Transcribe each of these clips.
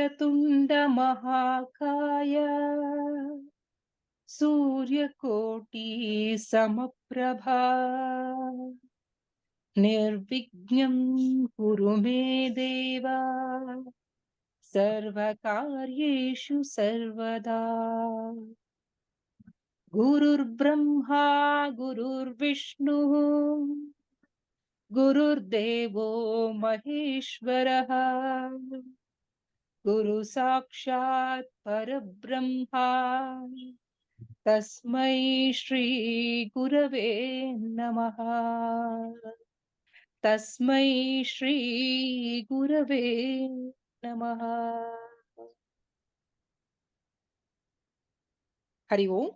वक्रतुण्ड महाकाय सूर्यकोटि समप्रभा निर्विघ्नं कुरु मे देव सर्वकार्येषु सर्वदा। गुरुर्ब्रह्मा गुरुर्विष्णुः गुरुर्देवो महेश्वरः गुरु साक्षात् परब्रह्मा तस्मै श्री गुरवे नमः। तस्मै श्री गुरवे नमः। हरि ओम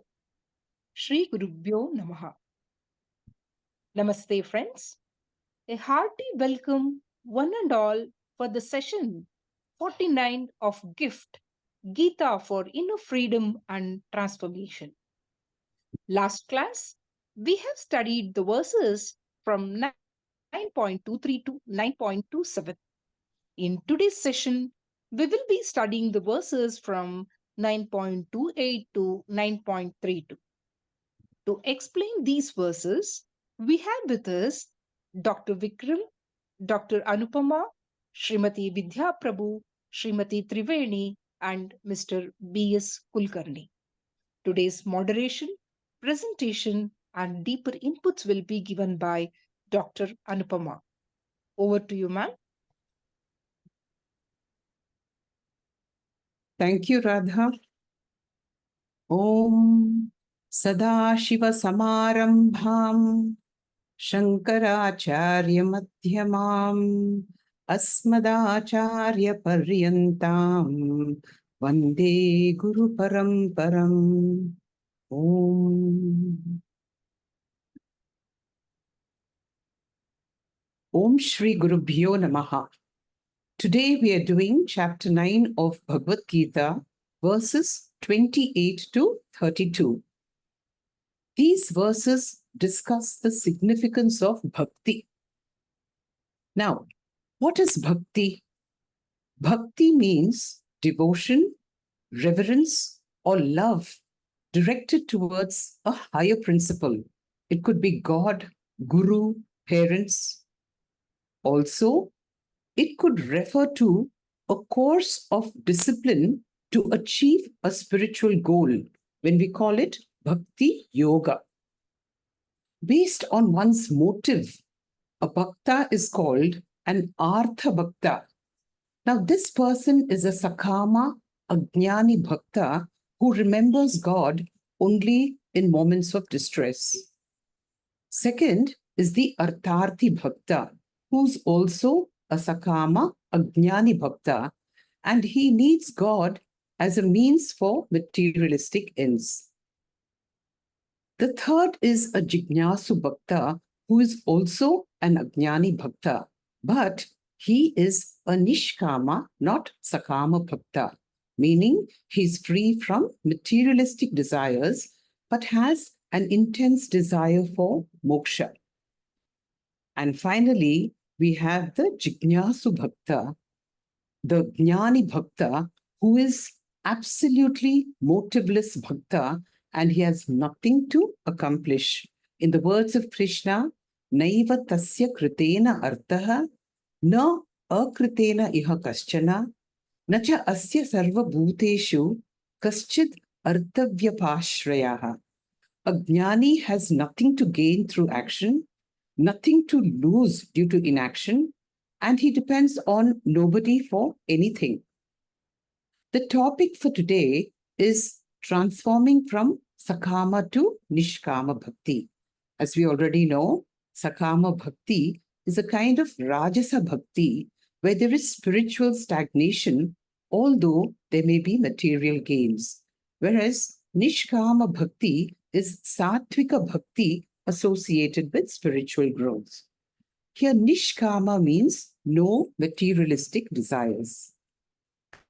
श्री गुरुभ्यो नमः। Namaste friends. A hearty welcome one and all for the session 49 of Gift, Gita for Inner Freedom and Transformation. Last class, we have studied the verses from 9.23 to 9.27. In today's session, we will be studying the verses from 9.28 to 9.32. To explain these verses, we have with us Dr. Vikram, Dr. Anupama, Srimati Vidya Prabhu, Srimati Triveni, and Mr. B.S. Kulkarni. Today's moderation, presentation, and deeper inputs will be given by Dr. Anupama. Over to you, ma'am. Thank you, Radha. Om Sadashiva Samarambham Shankaracharya Madhyamam Asmadacharya Paryantam Vande Guru Paramparam. Om Shri Gurubhyo Namaha. Today we are doing chapter 9 of Bhagavad Gita, verses 28 to 32. These verses discuss the significance of bhakti. Now, what is bhakti? Bhakti means devotion, reverence, or love directed towards a higher principle. It could be God, Guru, parents. Also, it could refer to a course of discipline to achieve a spiritual goal when we call it Bhakti Yoga. Based on one's motive, a bhakta is called an Artha Bhakta. Now, this person is a Sakama, a Jnani Bhakta who remembers God only in moments of distress. Second is the Artharthi Bhakta, who's also a Sakama, a Jnani Bhakta, and he needs God as a means for materialistic ends. The third is a Jignasu Bhakta, who is also an Ajnani Bhakta, but he is a Nishkama, not Sakama Bhakta, meaning he's free from materialistic desires, but has an intense desire for moksha. And finally, we have the Jignasu Bhakta, the Jnani Bhakta, who is absolutely motiveless Bhakta, and he has nothing to accomplish. In the words of Krishna, Naiva tasya kritena artaha, na akritena iha kaschana, nacha asya sarva bhuteshu kaschid artavyapashrayaha. A Jnani has nothing to gain through action, nothing to lose due to inaction, and he depends on nobody for anything. The topic for today is transforming from Sakama to Nishkama Bhakti. As we already know, Sakama Bhakti is a kind of Rajasa Bhakti where there is spiritual stagnation, although there may be material gains. Whereas Nishkama Bhakti is Sattvika Bhakti associated with spiritual growth. Here, Nishkama means no materialistic desires.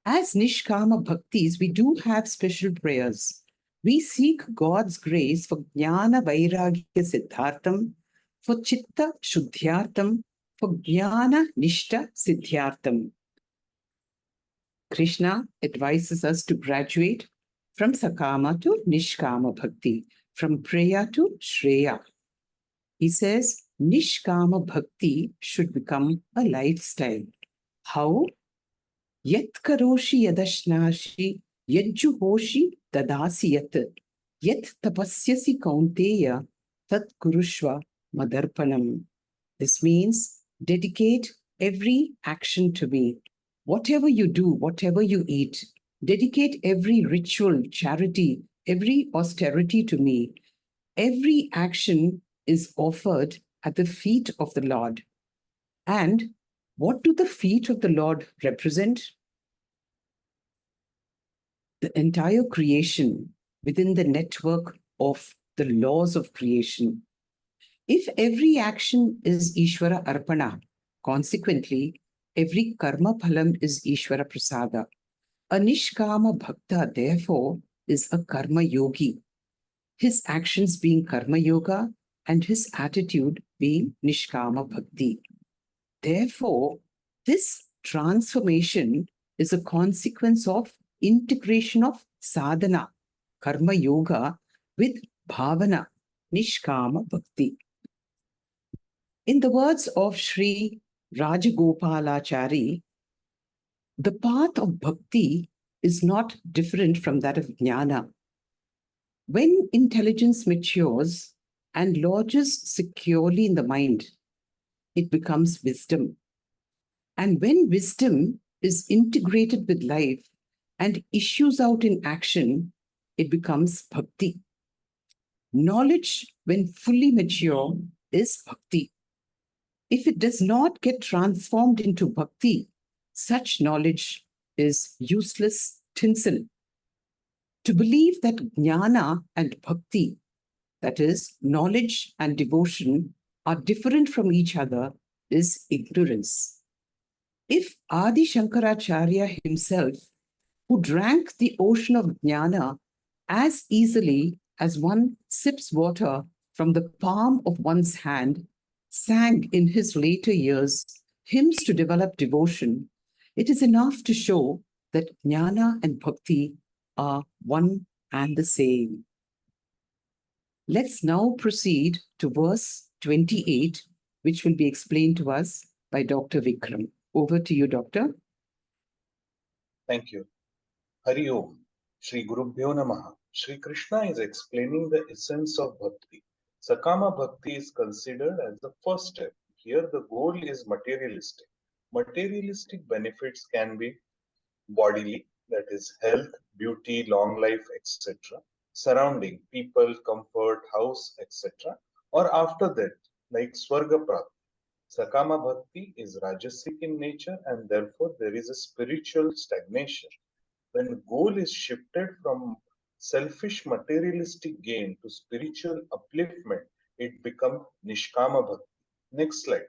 As Nishkama Bhaktis, we do have special prayers. We seek God's grace for Jnana Vairagya Siddhartham, for Chitta Shuddhyartham, for Jnana Nishta Siddhyartham. Krishna advises us to graduate from Sakama to Nishkama Bhakti, from Preya to Shreya. He says Nishkama Bhakti should become a lifestyle. How? Yat karoshi yadashnashi yajjuhoshi dadasi yat tapasyasi kaunteya tat kurushva madarpanam. This means dedicate every action to me. Whatever you do, whatever you eat, dedicate every ritual, charity, every austerity to me. Every action is offered at the feet of the Lord. And what do the feet of the Lord represent? The entire creation within the network of the laws of creation. If every action is Ishvara Arpana, consequently, every karma phalam is Ishvara Prasada. A Nishkama Bhakta, therefore, is a karma yogi, his actions being karma yoga and his attitude being Nishkama Bhakti. Therefore, this transformation is a consequence of integration of sadhana, karma yoga, with bhavana, Nishkama Bhakti. In the words of Sri Rajagopalachari, the path of bhakti is not different from that of jnana. When intelligence matures and lodges securely in the mind, it becomes wisdom. And when wisdom is integrated with life and issues out in action, it becomes bhakti. Knowledge, when fully mature, is bhakti. If it does not get transformed into bhakti, such knowledge is useless tinsel. To believe that jnana and bhakti, that is, knowledge and devotion, are different from each other is ignorance. If Adi Shankaracharya himself, who drank the ocean of jnana as easily as one sips water from the palm of one's hand, sang in his later years hymns to develop devotion, it is enough to show that jnana and bhakti are one and the same. Let's now proceed to verse 28, which will be explained to us by Dr. Vikram. Over to you, Doctor. Thank you. Hari Om. Shri Gurubhyo Namaha. Shri Krishna is explaining the essence of bhakti. Sakama bhakti is considered as the first step. Here the goal is materialistic. Materialistic benefits can be bodily, that is health, beauty, long life, etc. Surrounding, people, comfort, house, etc. Or after that, like Swarga Prapti. Sakama bhakti is rajasic in nature and therefore there is a spiritual stagnation. When goal is shifted from selfish materialistic gain to spiritual upliftment, it becomes Nishkama Bhakti. Next slide.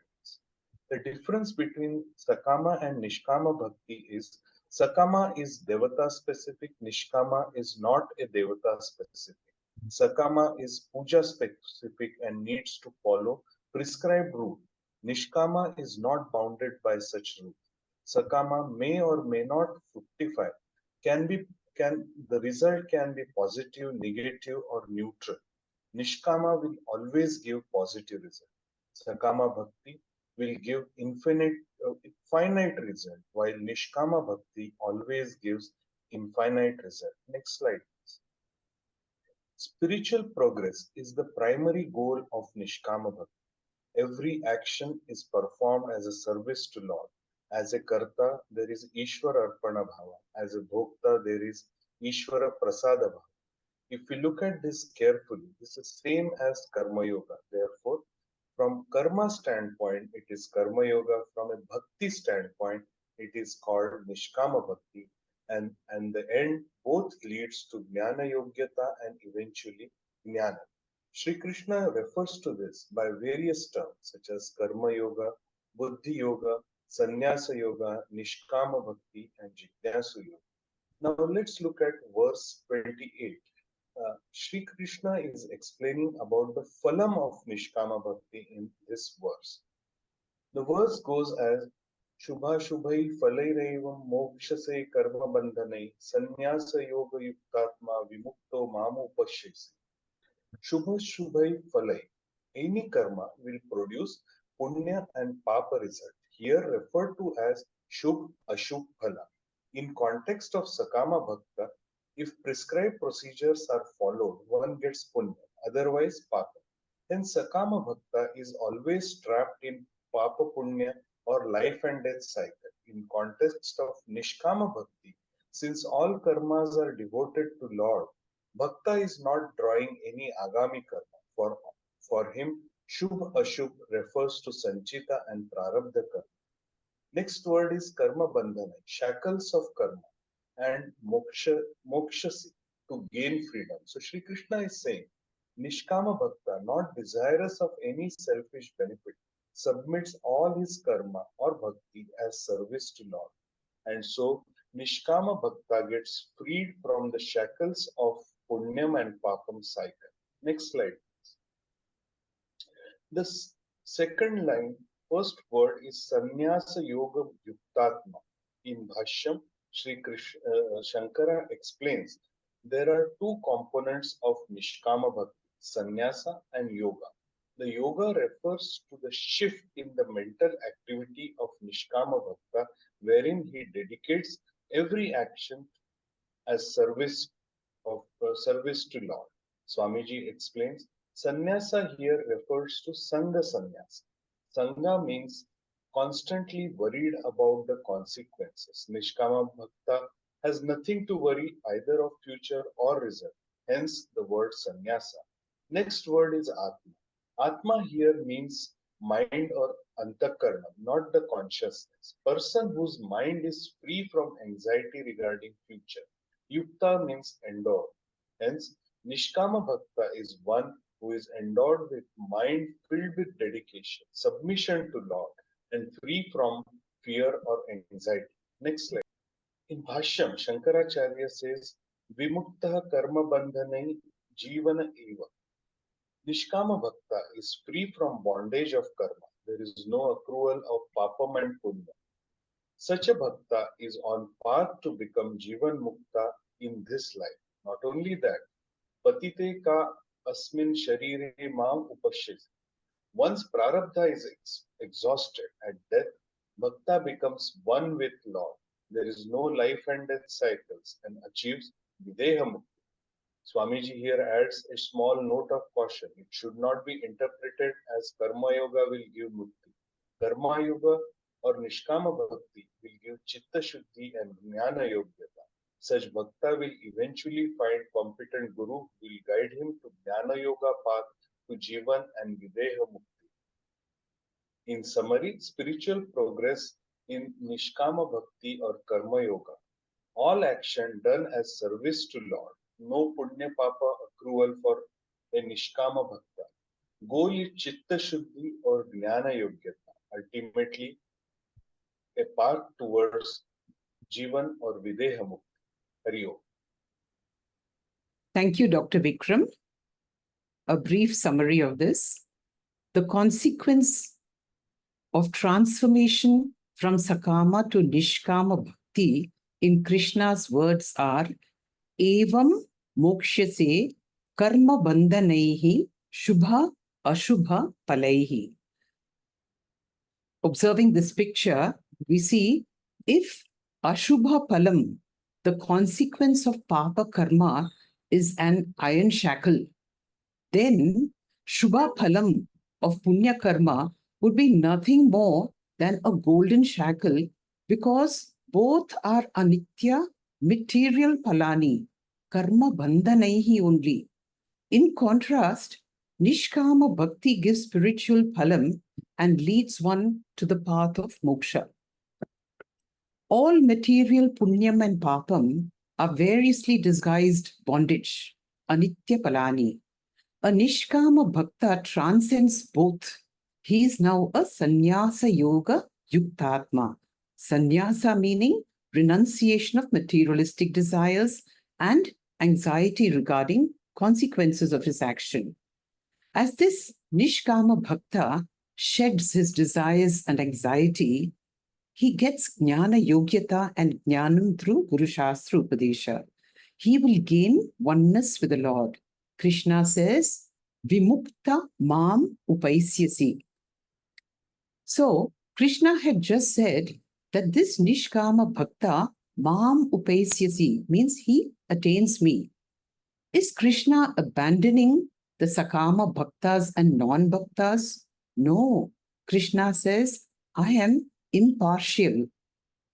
The difference between Sakama and Nishkama Bhakti is Sakama is Devata specific, Nishkama is not a Devata specific. Sakama is Puja specific and needs to follow prescribed route. Nishkama is not bounded by such route. Sakama may or may not fructify. Can be can the result can be positive, negative, or neutral. Nishkama will always give positive result. Sakama Bhakti will give finite result, while Nishkama Bhakti always gives infinite result. Next slide. Spiritual progress is the primary goal of Nishkama Bhakti. Every action is performed as a service to Lord. As a Karta, there is Ishvara Arpana Bhava. As a Bhokta, there is Ishvara Prasada Bhava. If we look at this carefully, this is same as Karma Yoga. Therefore, from Karma standpoint, it is Karma Yoga. From a Bhakti standpoint, it is called Nishkama Bhakti. And the end both leads to Jnana Yogyata and eventually Jnana. Sri Krishna refers to this by various terms such as Karma Yoga, Buddhi Yoga, Sannyasa Yoga, Nishkama Bhakti, and Jignasu Yoga. Now let's look at verse 28. Sri Krishna is explaining about the phalam of Nishkama Bhakti in this verse. The verse goes as शुभाशुभै फलैरेवं मोक्षसे कर्मबन्धनै संन्यासयोगयुक्तात्मा विमुक्तो मामुपश्यसि. Shubha Shubhai Phalai. Any karma will produce punya and papa result, here referred to as Shubh Ashubh Phala. In context of Sakama Bhakta, if prescribed procedures are followed, one gets punya, otherwise papa. Hence, Sakama Bhakta is always trapped in papa punya or life and death cycle. In context of Nishkama Bhakti, since all karmas are devoted to Lord, Bhakta is not drawing any agami karma. For him, Shubh Ashubh refers to Sanchita and Prarabdha karma. Next word is karma bandhana, shackles of karma, and mokshasi, to gain freedom. So Sri Krishna is saying, Nishkama Bhakta, not desirous of any selfish benefit, submits all his karma or bhakti as service to Lord. And so Nishkama Bhakta gets freed from the shackles of Punyam and Papam cycle. Next slide. The second line, first word is Sannyasa Yoga Yuktatma. In Bhashyam, Sri Krishna, Shankara explains there are two components of Nishkama Bhakti, Sannyasa and Yoga. The yoga refers to the shift in the mental activity of Nishkama Bhakta, wherein he dedicates every action as service to Lord. Swamiji explains, sannyasa here refers to sangha sannyasa. Sangha means constantly worried about the consequences. Nishkama bhakta has nothing to worry either of future or result. Hence the word sannyasa. Next word is atma. Atma here means mind or antakaranam, not the consciousness. Person whose mind is free from anxiety regarding future. Yukta means endowed. Hence, Nishkama Bhakta is one who is endowed with mind filled with dedication, submission to Lord, and free from fear or anxiety. Next slide. In Bhashyam, Shankaracharya says, Vimukta karma bandhanai jivana eva. Nishkama Bhakta is free from bondage of karma. There is no accrual of papam and punya. Such a bhakta is on path to become Jivan Mukta in this life. Not only that, Patite ka asmin sharire mam upashyasi. Once prarabdha is exhausted at death, bhakta becomes one with Lord. There is no life and death cycles and achieves Videha Mukti. Swamiji here adds a small note of caution. It should not be interpreted as Karma Yoga will give Mukti. Karma Yoga or Nishkama Bhakti will give Chitta Shuddhi and Jnana Yogyata. Such Bhakta will eventually find competent Guru who will guide him to Jnana Yoga path to Jivan and Videha Mukti. In summary, spiritual progress in Nishkama Bhakti or Karma Yoga. All action done as service to Lord. No Punya Papa accrual for a Nishkama Bhakta. Goal is Chitta Shuddhi or Jnana Yogyata. Ultimately, a path towards Jivan or Videha Mukti. Hari Om. Thank you, Dr. Vikram. A brief summary of this. The consequence of transformation from Sakama to Nishkama Bhakti in Krishna's words are Evam Mokshase Karma Bandhanaihi Shubha Ashubha Palaihi. Observing this picture, we see if Ashubha Palam, the consequence of Papa Karma, is an iron shackle, then Shubha Palam of Punya Karma would be nothing more than a golden shackle, because both are anitya, material palani, karma bandhanaihi only. In contrast, Nishkama Bhakti gives spiritual palam and leads one to the path of moksha. All material punyam and papam are variously disguised bondage, anitya palani. A Nishkama Bhakta transcends both. He is now a Sannyasa Yoga Yuktatma. Sannyasa meaning renunciation of materialistic desires and anxiety regarding consequences of his action. As this Nishkama Bhakta sheds his desires and anxiety, He gets Jnana Yogyata and Jnanam through Guru Shastra Upadesha. He will gain oneness with the Lord. Krishna says, Vimukta Mam Upaisyasi. So, Krishna had just said that this Nishkama Bhakta Mam Upaisyasi means he attains me. Is Krishna abandoning the Sakama Bhaktas and non Bhaktas? No. Krishna says, I am impartial.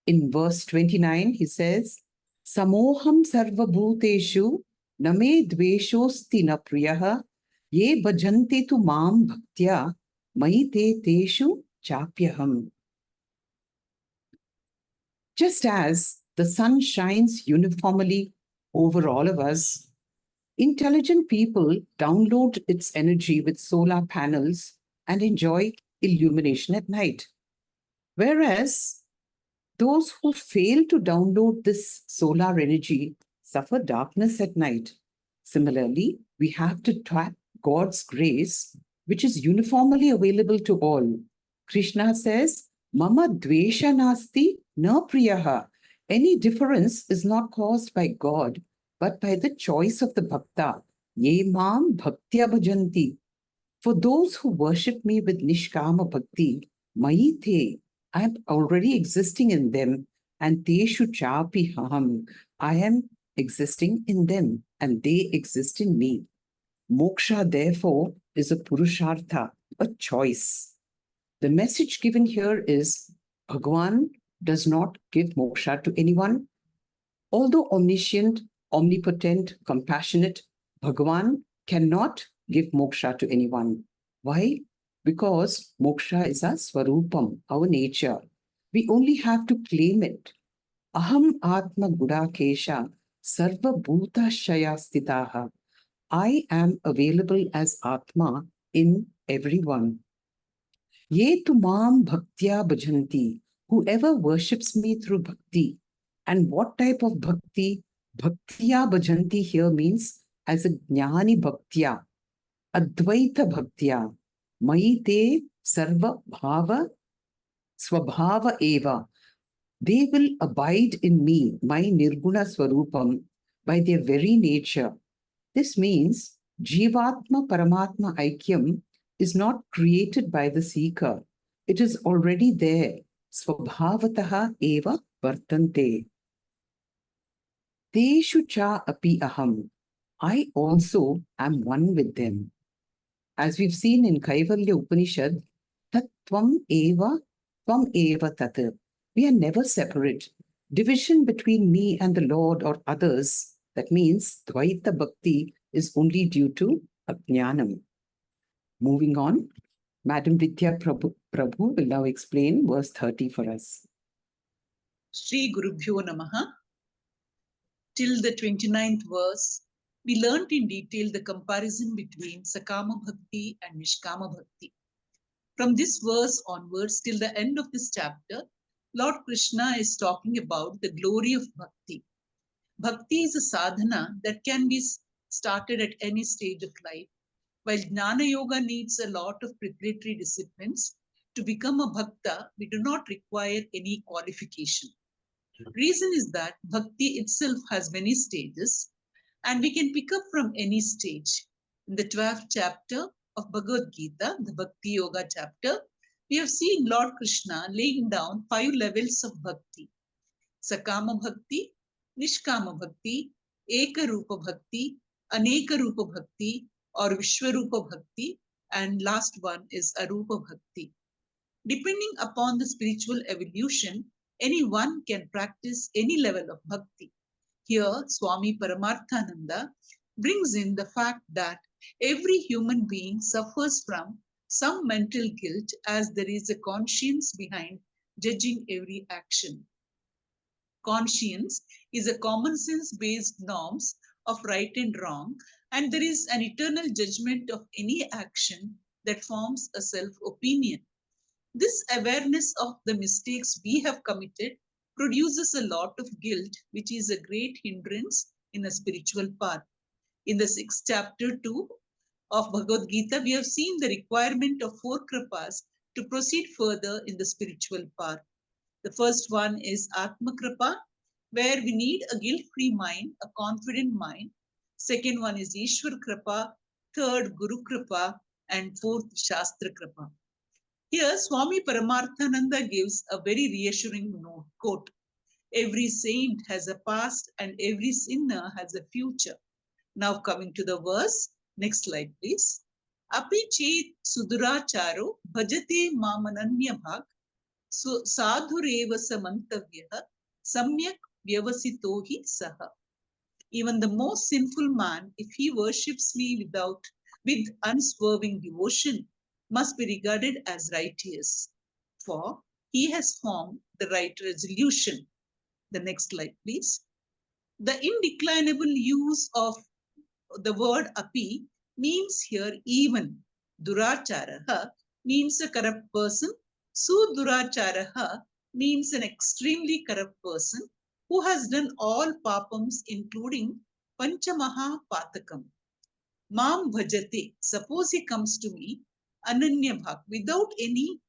In verse 29, he says, Samoham sarva bhuteshu name dveshosti na priyaha ye bhajanti tu mam bhaktya mai te teshu chapyaham. Just as the sun shines uniformly over all of us, intelligent people download its energy with solar panels and enjoy illumination at night. Whereas those who fail to download this solar energy suffer darkness at night. Similarly, we have to tap God's grace, which is uniformly available to all. Krishna says, Mama dvesha nasti na priyaha. Any difference is not caused by God, but by the choice of the bhakta. Ye mam bhaktya bhajanti. For those who worship me with nishkama bhakti, maite, I am already existing in them, and teshu chapi haham. I am existing in them, and they exist in me. Moksha, therefore, is a purushartha, a choice. The message given here is Bhagwan does not give moksha to anyone. Although omniscient, omnipotent, compassionate, Bhagwan cannot give moksha to anyone. Why? Because moksha is our swarupam, our nature. We only have to claim it. Aham atma gudakesha sarva bhuta shaya stitaha. I am available as Atma in everyone. Ye tu mam bhaktya bhajanti. Whoever worships me through bhakti. And what type of bhakti? Bhaktya bhajanti here means as a jnani bhaktya, advaita bhaktya, maite sarva bhava swabhava eva. They will abide in me, my nirguna swarupam, by their very nature. This means Jivatma Paramatma Aikyam is not created by the seeker. It is already there. Swabhavataha eva vartante. Teshu cha api aham. I also am one with them. As we've seen in Kaivalya Upanishad, Tattvam eva, Tvam eva tat. We are never separate. Division between me and the Lord or others, that means Dvaita Bhakti, is only due to Ajnanam. Moving on, Madam Vidya Prabhu will now explain verse 30 for us. Sri Gurubhyo Namaha. Till the 29th verse, we learnt in detail the comparison between Sakama Bhakti and Nishkama Bhakti. From this verse onwards till the end of this chapter, Lord Krishna is talking about the glory of Bhakti. Bhakti is a sadhana that can be started at any stage of life, while Jnana Yoga needs a lot of preparatory disciplines. To become a Bhakta, we do not require any qualification. Reason is that Bhakti itself has many stages and we can pick up from any stage. In the 12th chapter of Bhagavad Gita, the Bhakti Yoga chapter, we have seen Lord Krishna laying down 5 levels of Bhakti. Sakama Bhakti, Nishkama Bhakti, Eka Rupa Bhakti, Aneka Rupa Bhakti or Vishwarupa Bhakti, and last one is Arupa Bhakti. Depending upon the spiritual evolution, anyone can practice any level of bhakti. Here, Swami Paramarthananda brings in the fact that every human being suffers from some mental guilt as there is a conscience behind judging every action. Conscience is a common sense based norms of right and wrong, and there is an eternal judgment of any action that forms a self opinion. This awareness of the mistakes we have committed produces a lot of guilt, which is a great hindrance in a spiritual path. In the 6th chapter 2 of Bhagavad Gita, we have seen the requirement of 4 kripas to proceed further in the spiritual path. The first one is Atma Kripa, where we need a guilt-free mind, a confident mind. Second one is Ishwar Kripa, third Guru Kripa, and fourth Shastra Kripa. Here, Swami Paramarthananda gives a very reassuring quote. Every saint has a past and every sinner has a future. Now coming to the verse. Next slide, please. Api chet suduracharo bhajate mamananya bhag sadhureva samantavyah samyak vyavasito hi saha. Even the most sinful man, if he worships me with unswerving devotion, must be regarded as righteous, for he has formed the right resolution. The next slide, please. The indeclinable use of the word api means here even. Duracharaha means a corrupt person. Suduracharaha means an extremely corrupt person who has done all papams, including Panchamaha Patakam. Mam bhajate, suppose he comes to me, Ananya Bhak, without any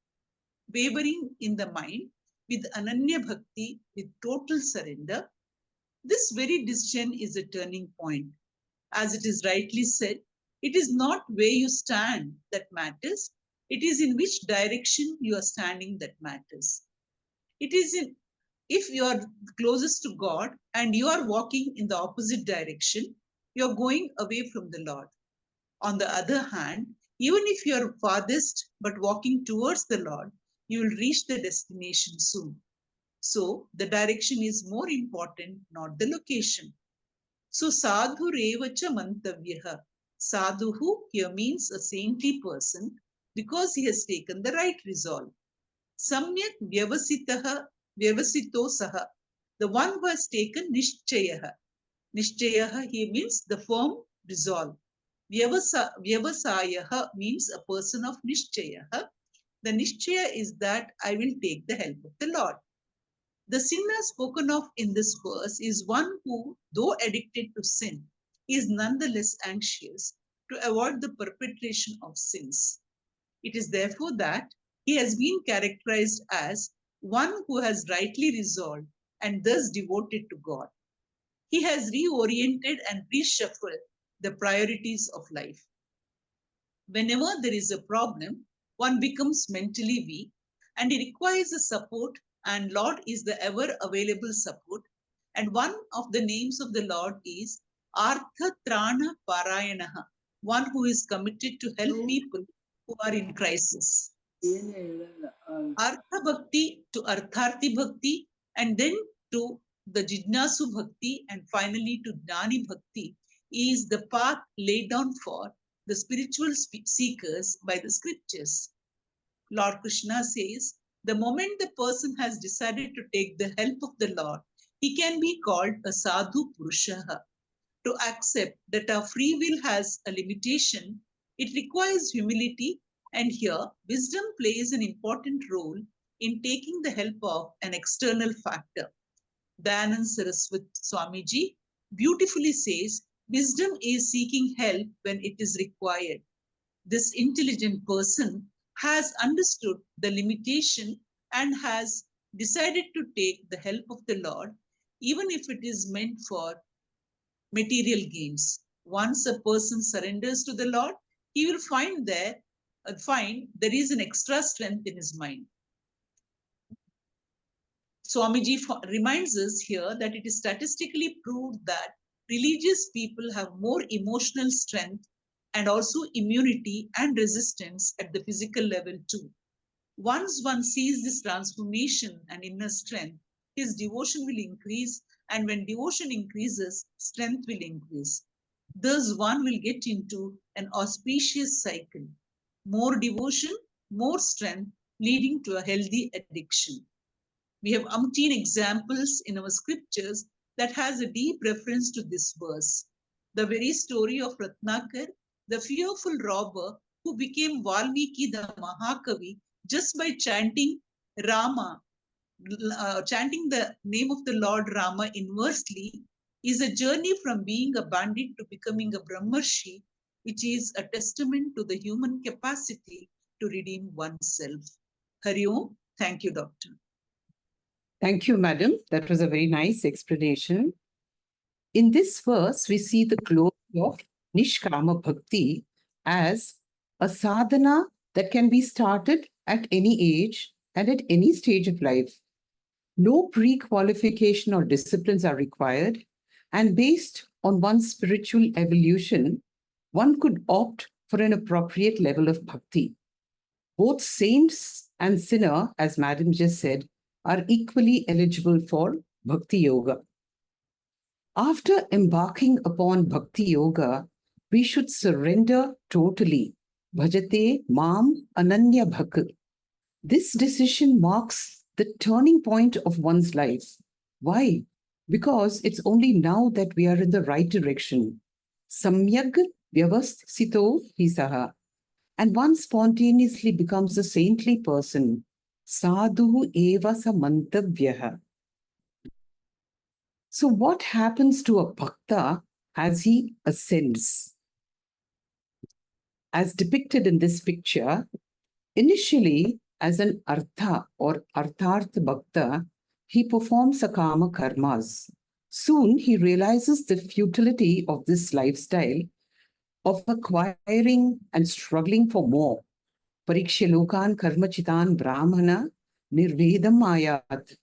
wavering in the mind, with Ananya Bhakti, with total surrender. This very decision is a turning point. As it is rightly said, it is not where you stand that matters, it is in which direction you are standing that matters. It is in if you are closest to God and you are walking in the opposite direction, you are going away from the Lord. On the other hand, even if you are farthest but walking towards the Lord, you will reach the destination soon. So the direction is more important, not the location. So sadhu revacha mantavyaha. Sadhuhu here means a saintly person because he has taken the right resolve. Samyak vyavasito saha. The one who has taken nishchayaha. Nishchayaha here means the firm resolve. Vyavasayaha means a person of nishchayaha. The nishchaya is that I will take the help of the Lord. The sinner spoken of in this verse is one who, though addicted to sin, is nonetheless anxious to avoid the perpetration of sins. It is therefore that he has been characterized as one who has rightly resolved and thus devoted to God. He has reoriented and reshuffled the priorities of life. Whenever there is a problem, one becomes mentally weak and he requires a support, and Lord is the ever available support. And one of the names of the Lord is Artha Trana Parayanaha, one who is committed to help people who are in crisis. Artha Bhakti to Artharthi Bhakti, and then to the Jijnasu Bhakti, and finally to Jnani Bhakti is the path laid down for the spiritual seekers by the scriptures. Lord Krishna says, the moment the person has decided to take the help of the Lord, he can be called a sadhu purushaha. To accept that our free will has a limitation, it requires humility, and here wisdom plays an important role in taking the help of an external factor. Dayanand Saraswati Swamiji beautifully says, wisdom is seeking help when it is required. This intelligent person has understood the limitation and has decided to take the help of the Lord, even if it is meant for material gains. Once a person surrenders to the Lord, he will find there is an extra strength in his mind. Swamiji reminds us here that it is statistically proved that religious people have more emotional strength and also immunity and resistance at the physical level too. Once one sees this transformation and inner strength, his devotion will increase, and when devotion increases, strength will increase. Thus, one will get into an auspicious cycle. More devotion, more strength, leading to a healthy addiction. We have umpteen examples in our scriptures that has a deep reference to this verse. The very story of Ratnakar, the fearful robber who became Valmiki the Mahakavi just by chanting Rama, chanting the name of the Lord Rama inversely, is a journey from being a bandit to becoming a Brahmarshi, which is a testament to the human capacity to redeem oneself. Hari Om. Thank you, Doctor. Thank you, madam. That was a very nice explanation. In this verse, we see the glory of Nishkama Bhakti as a sadhana that can be started at any age and at any stage of life. No pre-qualification or disciplines are required, and based on one's spiritual evolution, one could opt for an appropriate level of bhakti. Both saints and sinner, as Madam just said, are equally eligible for bhakti yoga. After embarking upon bhakti yoga, we should surrender totally. Bhajate mam ananya bhak. This decision marks the turning point of one's life. Why? Because it's only now that we are in the right direction. Samyag vyavasthito hisaha. And one spontaneously becomes a saintly person. Sadhu eva samantavyaha. So, what happens to a bhakta as he ascends? As depicted in this picture, initially as an artha or artharth bhakta, he performs sakama karmas. Soon he realizes the futility of this lifestyle of acquiring and struggling for more. Parikshalokan karmachitan brahmana nirvedam ayat.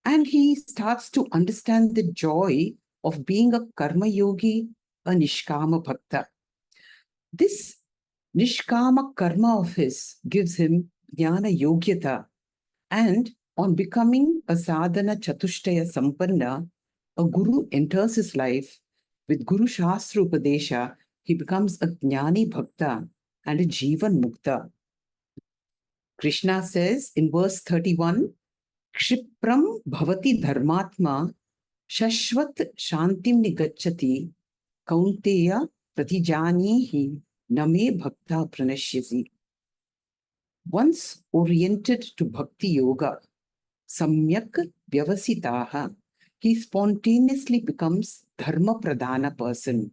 And he starts to understand the joy of being a karma yogi, a nishkama bhakta. This nishkama karma of his gives him jnana yogyata, and on becoming a sadhana chatushtaya sampanna, a guru enters his life. With Guru Shastra Upadesha, he becomes a jnani bhakta and a jivan mukta. Krishna says in verse 31, Kshipram bhavati dharmatma shashvat shantim nigacchati kaunteya pratijanihi name bhakta pranashyasi. Once oriented to bhakti yoga, samyak vyavasitaha, he spontaneously becomes dharma pradhana person.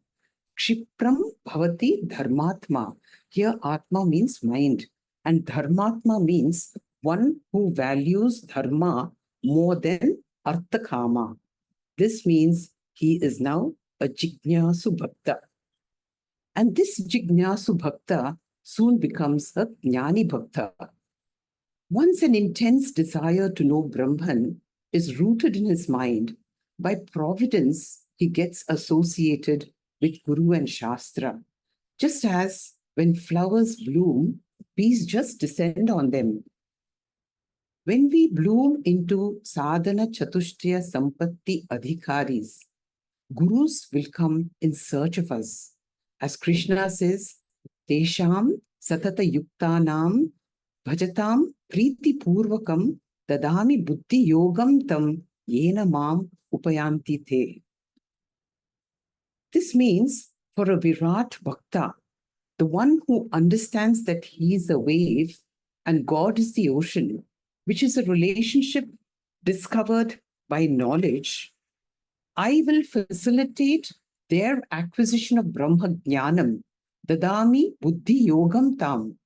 Kshipram bhavati dharmatma. Here atma means mind and dharmatma means one who values dharma more than arthakama. This means he is now a jignasu bhakta. And this jignasu bhakta soon becomes a jnani bhakta. Once an intense desire to know Brahman is rooted in his mind, by providence he gets associated with Guru and Shastra. Just as when flowers bloom, bees just descend on them. When we bloom into sadhana chatushtaya sampatti adhikaris, gurus will come in search of us. As Krishna says, Tesham satata yuktanam bhajatam priti purvakam dadami buddhi yogam tam yena mam upayanti te. This means for a Virat Bhakta, the one who understands that he is a wave and God is the ocean, which is a relationship discovered by knowledge, I will facilitate their acquisition of Brahma Jnanam, Dadami Buddhi Yogam Tam.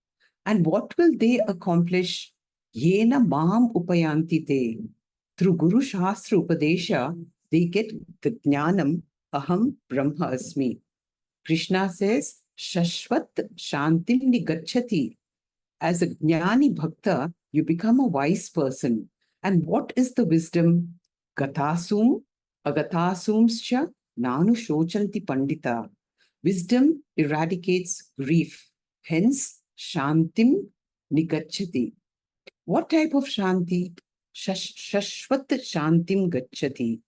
And what will they accomplish? Yena Maham Upayanti Te. Through Guru Shastra Upadesha, they get the Jnanam Aham Brahma Asmi. Krishna says, Shashvat Shantim Nigacchati. As a Jnani Bhakta, you become a wise person. And what is the wisdom? Gatasum, Agatasumscha, Nanu Shochanti Pandita. Wisdom eradicates grief. Hence, Shantim Nigacchati. What type of Shanti? Shashvat Shantim Gacchati.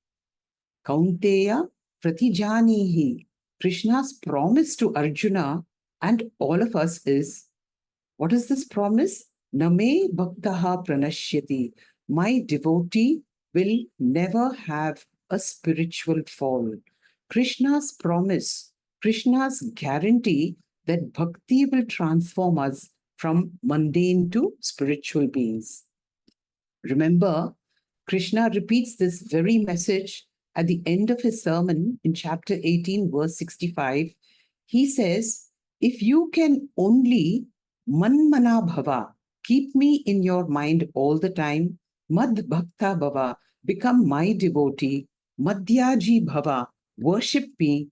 Kaunteya Pratijanihi. Krishna's promise to Arjuna and all of us is, what is this promise? Name bhaktaha pranashyati. My devotee will never have a spiritual fall. Krishna's promise, Krishna's guarantee that bhakti will transform us from mundane to spiritual beings. Remember, Krishna repeats this very message at the end of his sermon in chapter 18, verse 65. He says, if you can only manmana bhava, keep me in your mind all the time, Mad Bhakta Bhava, become my devotee. Madhyaji Bhava, worship me.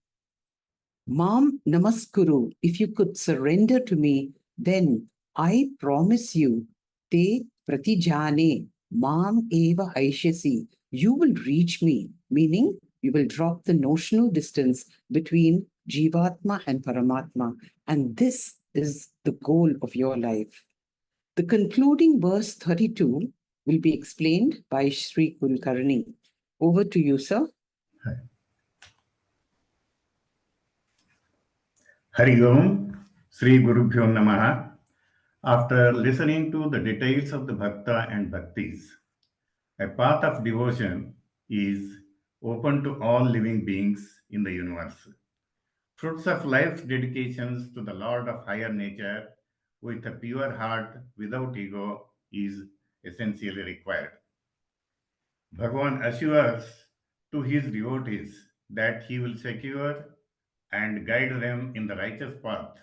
Mam Namaskuru, if you could surrender to me, then I promise you, Te Pratijane, Mam Eva Haishyasi, you will reach me, meaning you will drop the notional distance between Jivatma and Paramatma. And this is the goal of your life. The concluding verse 32 will be explained by Sri Kulkarni. Over to you, sir. Hari Om, Sri Gurubhyo Namaha. After listening to the details of the Bhakta and Bhaktis, a path of devotion is open to all living beings in the universe. Fruits of life's dedications to the Lord of higher nature with a pure heart without ego is essentially required. Bhagavan assures to his devotees that he will secure and guide them in the righteous path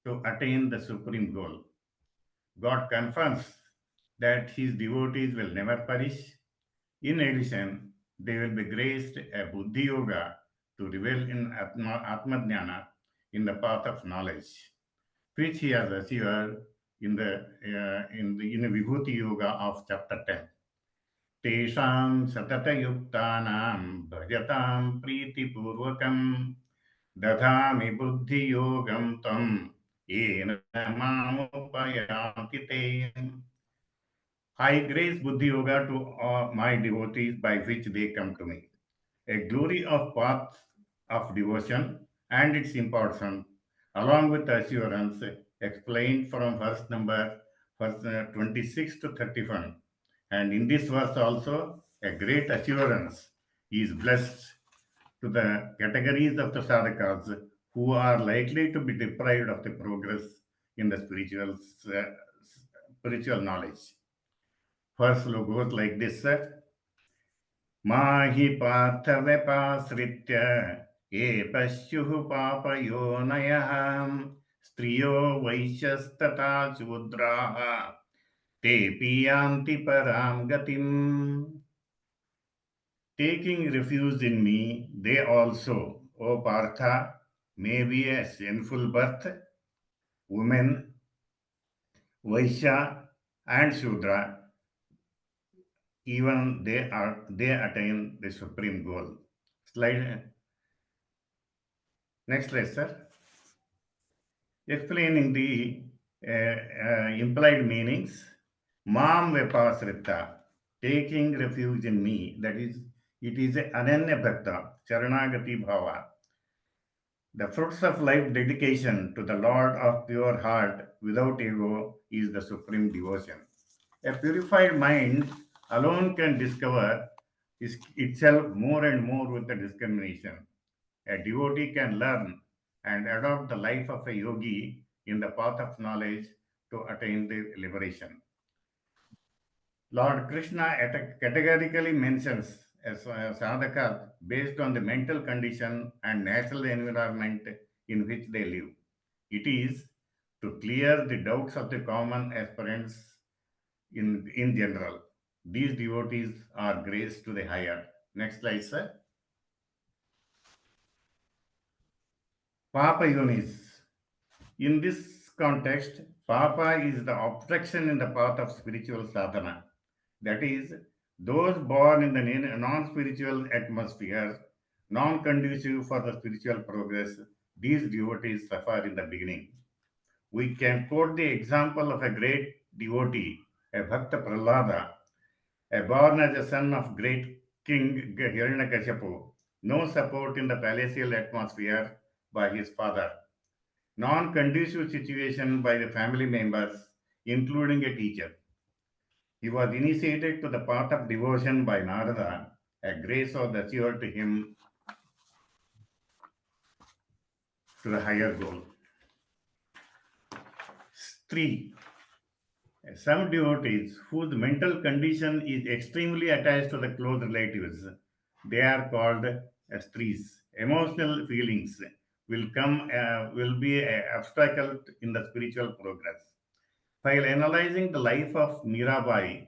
to attain the supreme goal. God confirms that his devotees will never perish. In addition, they will be graced a Buddhi Yoga to revel in Atma in the path of knowledge, which he has assured in the Vibhuti Yoga of chapter 10. Tesham satatayuktanam bhajatam purvakam dadhami buddhi yogam tam yena mamupayanti te. I grace Buddhi Yoga to my devotees by which they come to me. A glory of path of devotion and its importance, along with assurance explained from verse 26 to 31. And in this verse also, a great assurance is blessed to the categories of the sadhakas who are likely to be deprived of the progress in the spiritual knowledge. First goes like this, Mahi partha vepasritya ye pasyuh papayonayaha striyo vaishyastata chudraha te piyanti param gatim. Taking refuge in me, they also, O Partha, may be a sinful birth, women, Vaishya, and Shudra, even they attain the supreme goal. Next slide, sir. Explaining the implied meanings. Mam vepasrita, taking refuge in me. That is, it is a ananya bhakta, charanagati bhava. The fruits of life dedication to the Lord of pure heart without ego is the supreme devotion. A purified mind alone can discover itself more and more with the discrimination. A devotee can learn and adopt the life of a yogi in the path of knowledge to attain the liberation. Lord Krishna categorically mentions a sadhaka based on the mental condition and natural environment in which they live. It is to clear the doubts of the common aspirants in general. These devotees are graced to the higher. Next slide, sir. Papa Yonis. In this context, Papa is the obstruction in the path of spiritual sadhana. That is, those born in the non-spiritual atmosphere, non-conducive for the spiritual progress, these devotees suffer in the beginning. We can quote the example of a great devotee, a Bhakta Prahlada, born as a son of great king Hiranyakashipu, no support in the palatial atmosphere by his father, non-conducive situation by the family members, including a teacher. He was initiated to the path of devotion by Narada. A grace was assured to him to the higher goal. 3. Some devotees whose mental condition is extremely attached to the close relatives, they are called as trees. Emotional feelings will be an obstacle in the spiritual progress. While analyzing the life of Mirabai,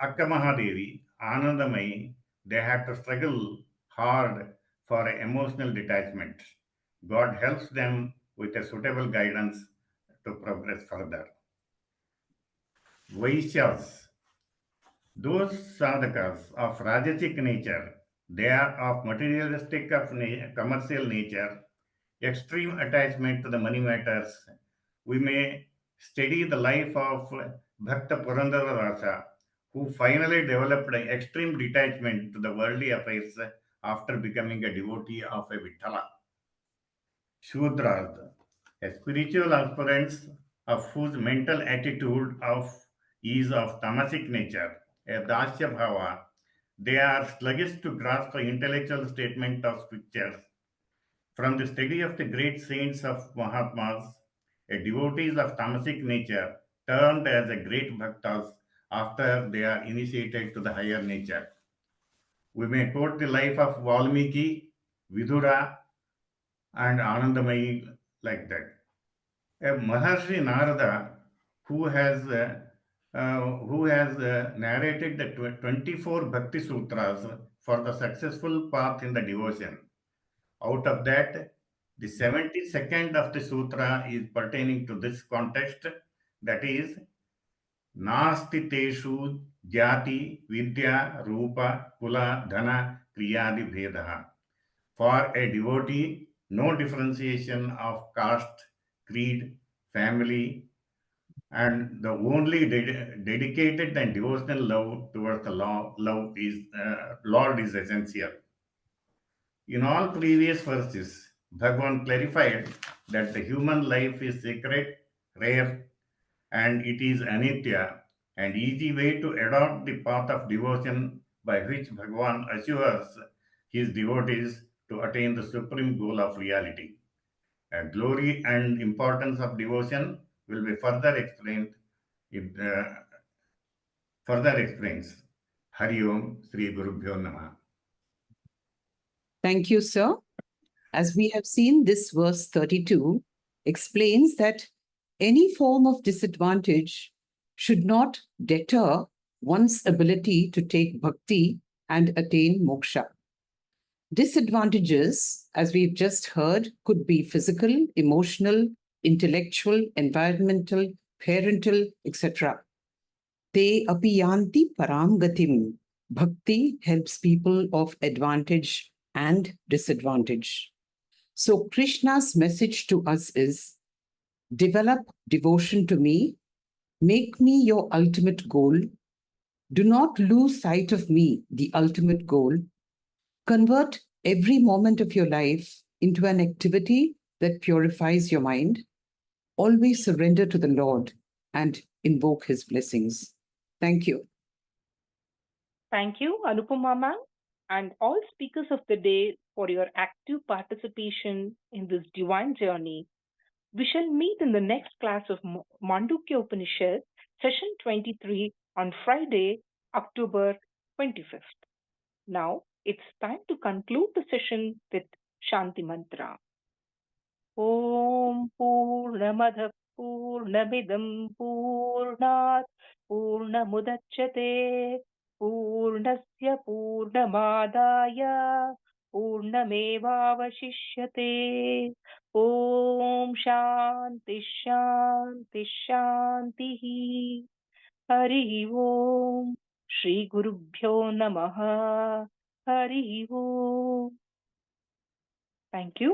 Akka Mahadevi, Anandamayi, they had to struggle hard for emotional detachment. God helps them with a suitable guidance to progress further. Vaishyas, those sadhakas of Rajasic nature, they are of materialistic of commercial nature, extreme attachment to the money matters. We may study the life of Bhakta Purandara Rasa, who finally developed an extreme detachment to the worldly affairs after becoming a devotee of a Vithala. Shudras, a spiritual aspirants of whose mental attitude of is of tamasic nature, a dasya bhava, they are sluggish to grasp the intellectual statement of scriptures. From the study of the great saints of Mahatmas, a devotees of tamasic nature turned as a great bhaktas after they are initiated to the higher nature. We may quote the life of Valmiki, Vidura, and Anandamayi like that. A Maharshi Narada, who has narrated the 24 Bhakti Sutras for the successful path in the devotion. Out of that, the 72nd of the sutra is pertaining to this context, that is, Nasti teshu jati vidya rupa kula dhana kriyadi bhedaha. For a devotee, no differentiation of caste, creed, family, and the only dedicated and devotional love towards the love is Lord is essential. In all previous verses, Bhagavan clarified that the human life is sacred, rare, and it is anitya, an easy way to adopt the path of devotion by which Bhagavan assures his devotees to attain the supreme goal of reality. Glory and importance of devotion will be further explained. It further explains. Hari Om Sri Gurubhyo Namaha. Thank you, sir. As we have seen, this verse 32 explains that any form of disadvantage should not deter one's ability to take bhakti and attain moksha. Disadvantages, as we've just heard, could be physical, emotional, intellectual, environmental, parental, etc. Te apiyanti param gatim. Bhakti helps people of advantage and disadvantage. So, Krishna's message to us is develop devotion to me, make me your ultimate goal. Do not lose sight of me, the ultimate goal. Convert every moment of your life into an activity that purifies your mind. Always surrender to the Lord and invoke his blessings. Thank you. Thank you, Anupama ma'am, and all speakers of the day for your active participation in this divine journey. We shall meet in the next class of Mandukya Upanishad, session 23, on Friday, October 25th. Now it's time to conclude the session with Shanti Mantra. ॐ पूर्णमदः पूर्णमिदं पूर्णात् पूर्णमुदच्यते पूर्णस्य पूर्णमादाय पूर्णमेवावशिष्यते ॐ शान्ति शान्ति शान्तिः हरिः ॐ श्रीगुरुभ्यो नमः हरिः ॐ. Thank you.